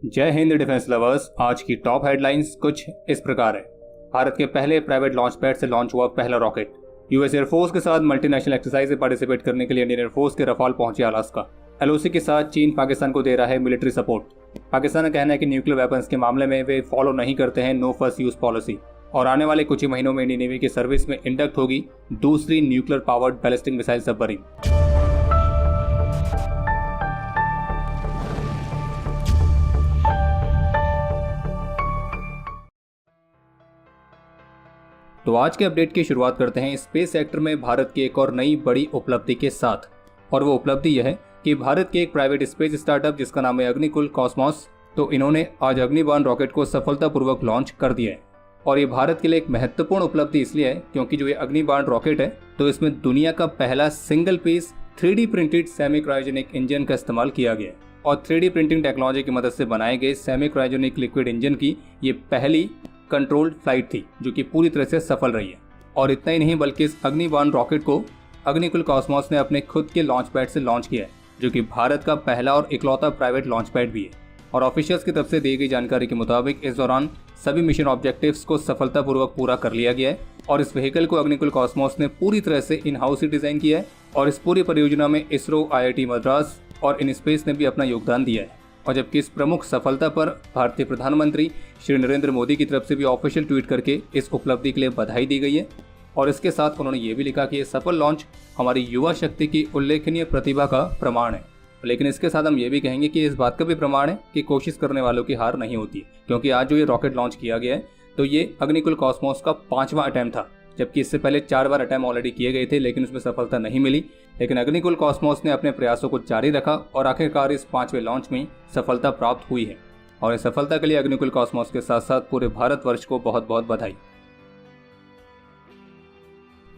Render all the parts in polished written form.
जय Hind defence lovers. आज की टॉप हेडलाइंस कुछ इस प्रकार है। भारत के पहले प्राइवेट लॉन्च पैड से लॉन्च हुआ पहला रॉकेट। यूएस एयरफोर्स के साथ मल्टीनेशनल एक्सरसाइज में पार्टिसिपेट करने के लिए इंडियन एयरफोर्स के रफाल पहुंचे अलास्का। एलओसी के साथ चीन पाकिस्तान को दे रहा है मिलिट्री सपोर्ट। पाकिस्तान का कहना है कि न्यूक्लियर वेपन्स के मामले में वे फॉलो नहीं करते हैं नो फर्स्ट यूज पॉलिसी, और आने वाले कुछ ही महीनों में इंडियन नेवी की सर्विस में इंडक्ट होगी दूसरी nuclear powered ballistic missile submarine. तो आज के अपडेट की शुरुआत करते हैं स्पेस सेक्टर में भारत की एक और नई बड़ी उपलब्धि के साथ, और वो उपलब्धि यह है कि भारत के एक प्राइवेट स्पेस स्टार्टअप जिसका नाम है अग्निकुल कॉस्मोस, तो इन्होंने आज अग्निबाण रॉकेट को सफलतापूर्वक लॉन्च कर दिया है। और ये भारत के लिए एक महत्वपूर्ण उपलब्धि इसलिए है क्योंकि जो ये अग्निबाण रॉकेट है तो इसमें दुनिया का पहला single piece 3D printed semi cryogenic engine का इस्तेमाल किया गया है। और 3D प्रिंटिंग टेक्नोलॉजी की मदद से बनाए गए सेमी क्रायोजेनिक लिक्विड इंजन की ये पहली कंट्रोल्ड फ्लाइट थी जो कि पूरी तरह से सफल रही है। और इतना ही नहीं बल्कि इस अग्निबाण रॉकेट को अग्निकुल कॉस्मोस ने अपने खुद के लॉन्च पैड से लॉन्च किया है, जो कि भारत का पहला और इकलौता प्राइवेट लॉन्च पैड भी है। और ऑफिशियल्स की तरफ से दी गई जानकारी के मुताबिक इस दौरान सभी मिशन ऑब्जेक्टिव्स को सफलतापूर्वक पूरा कर लिया गया है। और इस व्हीकल को अग्निकुल कॉस्मोस ने पूरी तरह से इन हाउस ही डिजाइन किया है। और इस पूरी परियोजना में इसरो, IIT मद्रास और इनस्पेस ने भी अपना योगदान दिया है। और जबकि इस प्रमुख सफलता पर भारतीय प्रधानमंत्री श्री नरेंद्र मोदी की तरफ से भी ऑफिशियल ट्वीट करके इस उपलब्धि के लिए बधाई दी गई है। और इसके साथ उन्होंने ये भी लिखा कि ये सफल लॉन्च हमारी युवा शक्ति की उल्लेखनीय प्रतिभा का प्रमाण है। लेकिन इसके साथ हम ये भी कहेंगे कि इस बात का भी प्रमाण है कि कोशिश करने वालों की हार नहीं होती है, क्योंकि आज जो ये रॉकेट लॉन्च किया गया है तो ये अग्निकुल कॉस्मोस का 5वां अटैम्प्ट था, जबकि इससे पहले 4 बार अटैम्प्ट ऑलरेडी किए गए थे लेकिन उसमें सफलता नहीं मिली। लेकिन अग्निकुल कॉस्मोस ने अपने प्रयासों को जारी रखा और आखिरकार इस 5वें लॉन्च में सफलता प्राप्त हुई है। और इस सफलता के लिए अग्निकुल कॉस्मोस के साथ साथ पूरे भारतवर्ष को बहुत बहुत बधाई।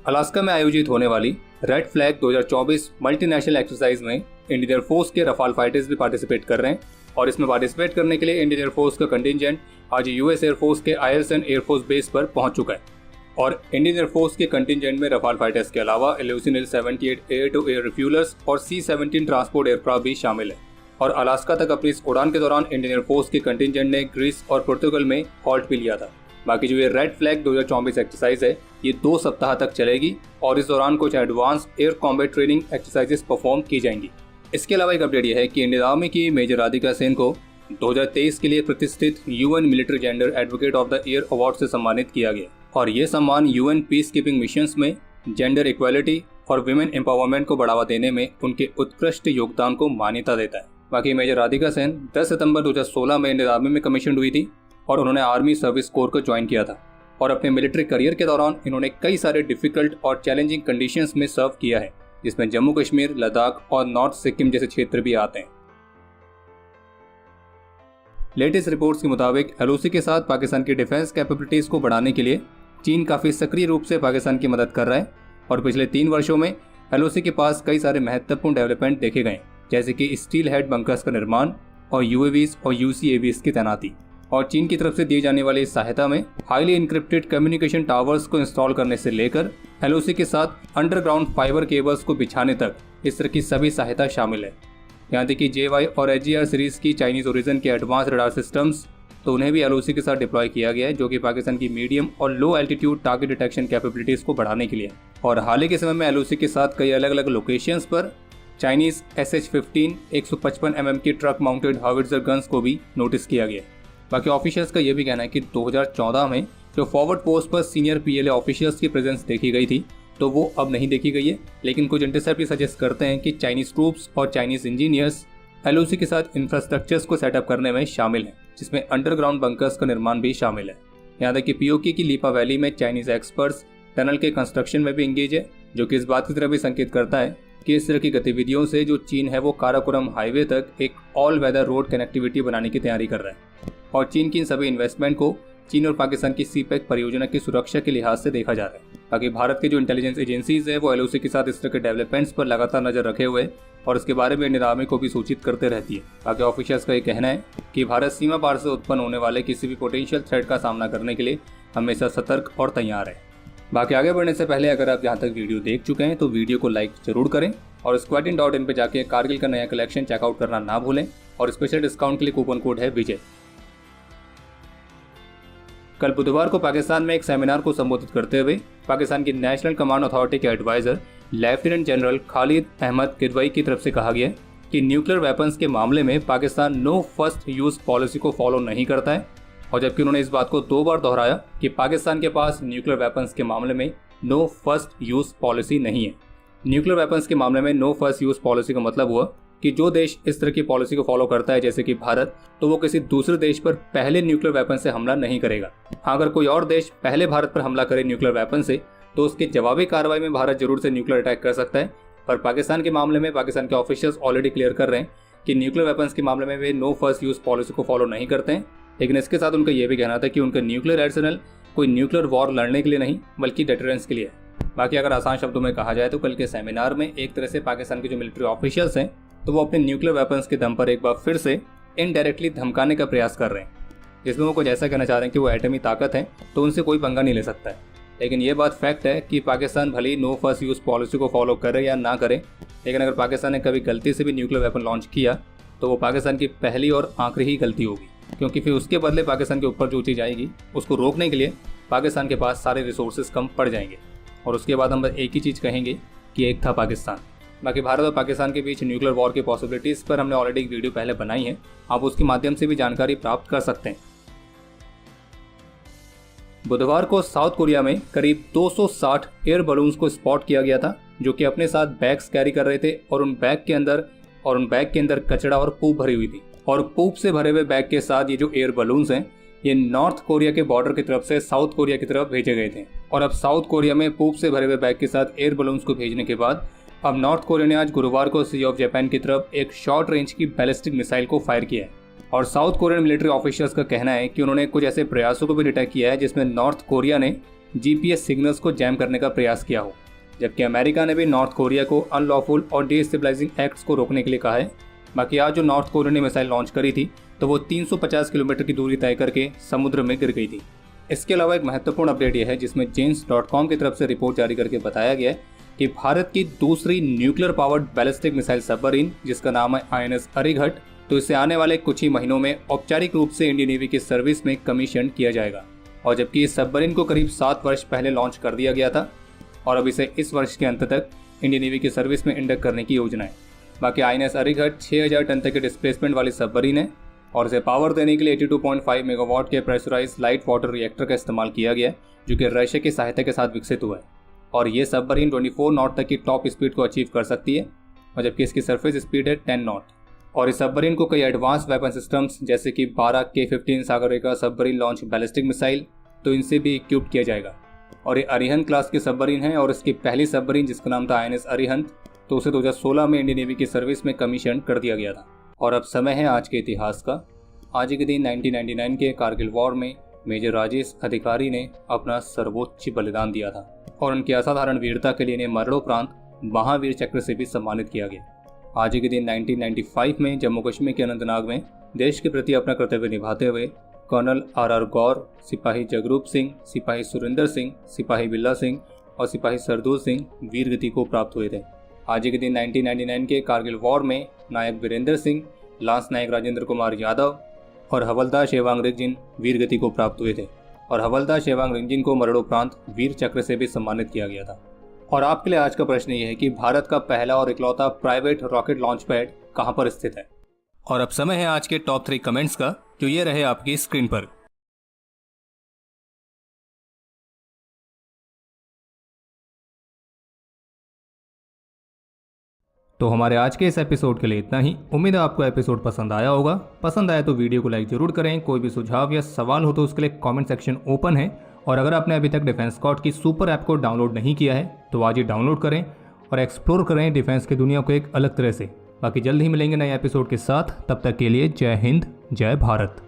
अलास्का में आयोजित होने वाली रेड फ्लैग 2024 मल्टीनेशनल एक्सरसाइज में इंडियन एयरफोर्स के रफाल फाइटर्स भी पार्टिसिपेट कर रहे हैं। और इसमें पार्टिसिपेट करने के लिए इंडियन एयरफोर्स का कंटिजेंट आज यूएस एयरफोर्स के आयरसन एयरफोर्स बेस पर पहुंच चुका है। और इंडियन एयरफोर्स के कंटिजेंट में रफाल फाइटर्स के अलावा एल्यूसिनिल 78 एयर टू एयर रिफ्यूलर्स और C-17 ट्रांसपोर्ट एयरक्राफ्ट भी शामिल है। और अलास्का तक अपनी इस उड़ान के दौरान इंडियन एयरफोर्स के कंटिजेंट ने ग्रीस और पुर्तगाल में हॉल्ट भी लिया था। बाकी जो ये रेड फ्लैग 2024 एक्सरसाइज है ये 2 सप्ताह तक चलेगी और इस दौरान कुछ advance air combat training exercises perform की जाएंगी। इसके अलावा एक अपडेट यह है कि इंडियन आर्मी की मेजर राधिका सेन को 2023 के लिए प्रतिष्ठित UN military gender advocate of the year award से सम्मानित किया गया। और ये सम्मान UN पीस कीपिंग मिशंस में जेंडर इक्वालिटी और विमेन एम्पावरमेंट को बढ़ावा देने में उनके उत्कृष्ट योगदान को मान्यता देता है। बाकी मेजर राधिका सेन 10 सितंबर 2016 में इंडियन आर्मी में कमीशन हुई थी और उन्होंने आर्मी सर्विस कोर को ज्वाइन किया था। और अपने मिलिट्री करियर के दौरान इन्होंने कई सारे डिफिकल्ट और चैलेंजिंग कंडीशंस में सर्व किया है, जिसमें जम्मू कश्मीर, लद्दाख और नॉर्थ सिक्किम जैसे क्षेत्र भी आते हैं। लेटेस्ट रिपोर्ट्स के मुताबिक एलओसी के साथ पाकिस्तान की डिफेंस कैपेबिलिटीज को बढ़ाने के लिए चीन काफी सक्रिय रूप से पाकिस्तान की मदद कर रहा है। और पिछले 3 वर्षों में एलओसी के पास कई सारे महत्वपूर्ण डेवलपमेंट देखे गए, जैसे कि स्टील हेड बंकर्स का निर्माण और UAVs और UCAVs की तैनाती। और चीन की तरफ से दी जाने वाली सहायता में हाईली इंक्रिप्टेड कम्युनिकेशन टावर्स को इंस्टॉल करने से लेकर एलओसी के साथ अंडरग्राउंड फाइबर केबल्स को बिछाने तक इस तरह की सभी सहायता शामिल है। यहाँ तक कि JY और HGR सीरीज की चाइनीज ओरिजिन के एडवांस रडार सिस्टम्स तो उन्हें भी एलओसी के साथ डिप्लॉय किया गया है, जो कि पाकिस्तान की मीडियम और लो एल्टीट्यूड टारगेट डिटेक्शन कैपेबिलिटीज को बढ़ाने के लिए। और हाल ही के समय में एलओसी के साथ कई अलग अलग लोकेशंस पर चाइनीज SH-15 155 mm की ट्रक माउंटेड हाविट्जर गन्स को भी नोटिस किया गया। बाकी ऑफिशियल्स का यह भी कहना है कि 2014 में जो फॉरवर्ड पोस्ट पर सीनियर PLA ऑफिशियल्स की प्रेजेंस देखी गई थी तो वो अब नहीं देखी गई है। लेकिन कुछ इंटरसेप्ट भी सजेस्ट करते हैं कि चाइनीज ट्रूप्स और चाइनीज इंजीनियर्स एलओसी के साथ इंफ्रास्ट्रक्चर्स को सेटअप करने में शामिल हैं, जिसमें अंडरग्राउंड बंकर्स का निर्माण भी शामिल है। यहाँ तक कि POK की लीपा वैली में चाइनीज एक्सपर्ट्स टनल के कंस्ट्रक्शन में भी इंगेज है, जो कि इस बात की तरफ भी संकेत करता है कि इस तरह की गतिविधियों से जो चीन है वो काराकोरम हाईवे तक एक ऑल वेदर रोड कनेक्टिविटी बनाने की तैयारी कर रहा है। और चीन की इन सभी इन्वेस्टमेंट को चीन और पाकिस्तान की CPEC परियोजना की सुरक्षा के लिहाज से देखा जा रहा है। बाकी भारत के जो इंटेलिजेंस एजेंसीज है वो एलओसी के साथ इस तरह के डेवलपमेंट्स पर लगातार नजर रखे हुए और इसके बारे में इंडियन आर्मी को भी सूचित करते रहती है। बाकी ऑफिशियल्स का ये कहना है कि भारत सीमा पार से उत्पन्न होने वाले किसी भी पोटेंशियल थ्रेट का सामना करने के लिए हमेशा सतर्क और तैयार है। बाकी आगे बढ़ने से पहले अगर आप यहाँ तक वीडियो देख चुके हैं तो वीडियो को लाइक जरूर करें और squadron.in पे जाके कारगिल का नया कलेक्शन चेकआउट करना ना भूलें और स्पेशल डिस्काउंट के लिए कूपन कोड है विजय। कल बुधवार को पाकिस्तान में एक सेमिनार को संबोधित करते हुए पाकिस्तान की नेशनल कमांड अथॉरिटी के adviser lieutenant general Khalid Ahmed Kidwai की तरफ से कहा गया कि न्यूक्लियर वेपन्स के मामले में Pakistan no first use policy को फॉलो नहीं करता है, और जबकि उन्होंने इस बात को 2 बार दोहराया कि पाकिस्तान के पास न्यूक्लियर वेपन्स के मामले में नो फर्स्ट यूज पॉलिसी नहीं है। न्यूक्लियर वेपन्स के मामले में नो फर्स्ट यूज पॉलिसी का मतलब हुआ कि जो देश इस तरह की पॉलिसी को फॉलो करता है जैसे कि भारत, तो वो किसी दूसरे देश पर पहले न्यूक्लियर वेपन से हमला नहीं करेगा। हाँ, अगर कोई और देश पहले भारत पर हमला करे न्यूक्लियर वेपन से तो उसके जवाबी कार्रवाई में भारत जरूर से न्यूक्लियर अटैक कर सकता है, पर पाकिस्तान के मामले में पाकिस्तान के ऑफिशियल्स ऑलरेडी क्लियर कर रहे हैं कि न्यूक्लियर वेपन्स के मामले में वे नो फर्स्ट यूज पॉलिसी को फॉलो नहीं करते हैं। लेकिन इसके साथ उनका यह भी कहना था कि उनका न्यूक्लियर आर्सेनल कोई न्यूक्लियर वॉर लड़ने के लिए नहीं बल्कि डेटरेंस के लिए है। बाकी अगर आसान शब्दों में कहा जाए तो कल के सेमिनार में एक तरह से पाकिस्तान के जो मिलिट्री ऑफिशियल्स हैं तो वो अपने न्यूक्लियर वेपन्स के दम पर एक बार फिर से इनडायरेक्टली धमकाने का प्रयास कर रहे हैं, जिसमें वो कुछ ऐसा कहना चाह रहे हैं कि वो एटमी ताकत है तो उनसे कोई पंगा नहीं ले सकता है। लेकिन ये बात फैक्ट है कि पाकिस्तान भले ही नो फर्स्ट यूज पॉलिसी को फॉलो करे या ना करे, लेकिन अगर पाकिस्तान ने कभी गलती से भी न्यूक्लियर वेपन लॉन्च किया तो वो पाकिस्तान की पहली और आखिरी ही गलती होगी, क्योंकि फिर उसके बदले पाकिस्तान के ऊपर जो चीज़ आएगी उसको रोकने के लिए पाकिस्तान के पास सारे रिसोर्सेज कम पड़ जाएंगे, और उसके बाद हम बस एक ही चीज़ कहेंगे कि एक था पाकिस्तान। बाकी भारत और पाकिस्तान के बीच न्यूक्लियर वॉर की पॉसिबिलिटीज़ पर हमने ऑलरेडी एक वीडियो पहले बनाई है, आप उसके माध्यम से भी जानकारी प्राप्त कर सकते हैं। बुधवार को साउथ कोरिया में करीब 260 एयर बलून्स को स्पॉट किया गया था जो कि अपने साथ बैग्स कैरी कर रहे थे, और उन बैग के अंदर कचरा और पूप भरी हुई थी। और पूप से भरे हुए बैग के साथ ये जो एयर बलून्स हैं ये नॉर्थ कोरिया के बॉर्डर की तरफ से साउथ कोरिया की तरफ भेजे गए थे। और अब साउथ कोरिया में पूप से भरे हुए बैग के साथ एयर बलून्स को भेजने के बाद अब नॉर्थ कोरिया ने आज गुरुवार को सी ऑफ जापान की तरफ एक शॉर्ट रेंज की बैलिस्टिक मिसाइल को फायर किया है। और साउथ कोरियन मिलिट्री ऑफिशियल्स का कहना है कि उन्होंने कुछ ऐसे प्रयासों को भी डिटेक्ट किया है जिसमें नॉर्थ कोरिया ने जीपीएस सिग्नल्स को जैम करने का प्रयास किया हो, जबकि अमेरिका ने भी नॉर्थ कोरिया को अनलॉफुल और डिस्टेबलाइजिंग एक्ट्स को रोकने के लिए कहा है। बाकी आज जो नॉर्थ कोरिया ने मिसाइल लॉन्च करी थी तो वो 350 किलोमीटर की दूरी तय करके समुद्र में गिर गई थी। इसके अलावा एक महत्वपूर्ण अपडेट यह है जिसमें जेन्स.com की तरफ से रिपोर्ट जारी करके बताया गया है कि भारत की दूसरी nuclear powered ballistic missile submarine जिसका नाम है INS अरिहंत, तो इसे आने वाले कुछ ही महीनों में औपचारिक रूप से इंडियन नेवी की सर्विस में कमीशन किया जाएगा। और जबकि इस सबमरीन को करीब 7 वर्ष पहले लॉन्च कर दिया गया था और अब इसे इस वर्ष के अंत तक इंडियन नेवी की सर्विस में इंडक्ट करने की योजना है। बाकी INS अरिहंत 6000 टन तक के डिस्प्लेसमेंट वाली सबमरीन है और इसे पावर देने के लिए 82.5 मेगावाट के प्रेशराइज लाइट वाटर रिएक्टर का इस्तेमाल किया गया जो कि रशिया की सहायता के साथ विकसित हुआ है। और ये सबमरीन 24 नॉट तक की टॉप स्पीड को अचीव कर सकती है, और जबकि इसकी सरफेस स्पीड है 10 नॉट। और इस सबमरीन को कई एडवांस वेपन सिस्टम्स जैसे कि 12 K-15 Sagarika submarine launch ballistic missile तो इनसे भी इक्विप्ड किया जाएगा। और ये अरिहंत क्लास की सबमरीन है और इसकी पहली सबमरीन जिसका नाम था INS अरिहंत, तो उसे 2016 में इंडियन नेवी की सर्विस में कमीशन कर दिया गया था। और अब समय है आज के इतिहास का। आज के दिन 1999 के कारगिल वॉर में मेजर राजेश अधिकारी ने अपना सर्वोच्च बलिदान दिया था और उनकी असाधारण वीरता के लिए इन्हें मरणोपरांत महावीर चक्र से भी सम्मानित किया गया। आज के दिन 1995 में जम्मू कश्मीर के अनंतनाग में देश के प्रति अपना कर्तव्य निभाते हुए कर्नल RR गौर, सिपाही जगरूप सिंह, सिपाही सुरेंद्र सिंह, सिपाही बिल्ला सिंह और सिपाही सरदूल सिंह वीर गति को प्राप्त हुए थे। आज के दिन 1999 के कारगिल वॉर में नायक वीरेंद्र सिंह, लांस नायक राजेंद्र कुमार यादव और हवलदार शेवांग रिंगजिन वीर गति को प्राप्त हुए थे और हवलदार शेवांग रिंगजिन को मरणोपरांत वीर चक्र से भी सम्मानित किया गया था। और आपके लिए आज का प्रश्न ये है कि भारत का पहला और इकलौता प्राइवेट रॉकेट लॉन्च पैड कहां पर स्थित है। और अब समय है आज के टॉप 3 कमेंट्स का, जो ये रहे आपकी स्क्रीन पर। तो हमारे आज के इस एपिसोड के लिए इतना ही। उम्मीद है आपको एपिसोड पसंद आया होगा। पसंद आया तो वीडियो को लाइक जरूर करें। कोई भी सुझाव या सवाल हो तो उसके लिए कमेंट सेक्शन ओपन है। और अगर आपने अभी तक डिफेंस स्कॉट की सुपर ऐप को डाउनलोड नहीं किया है तो आज ही डाउनलोड करें और एक्सप्लोर करें डिफेंस की दुनिया को एक अलग तरह से। बाकी जल्द ही मिलेंगे नए एपिसोड के साथ, तब तक के लिए जय हिंद, जय भारत।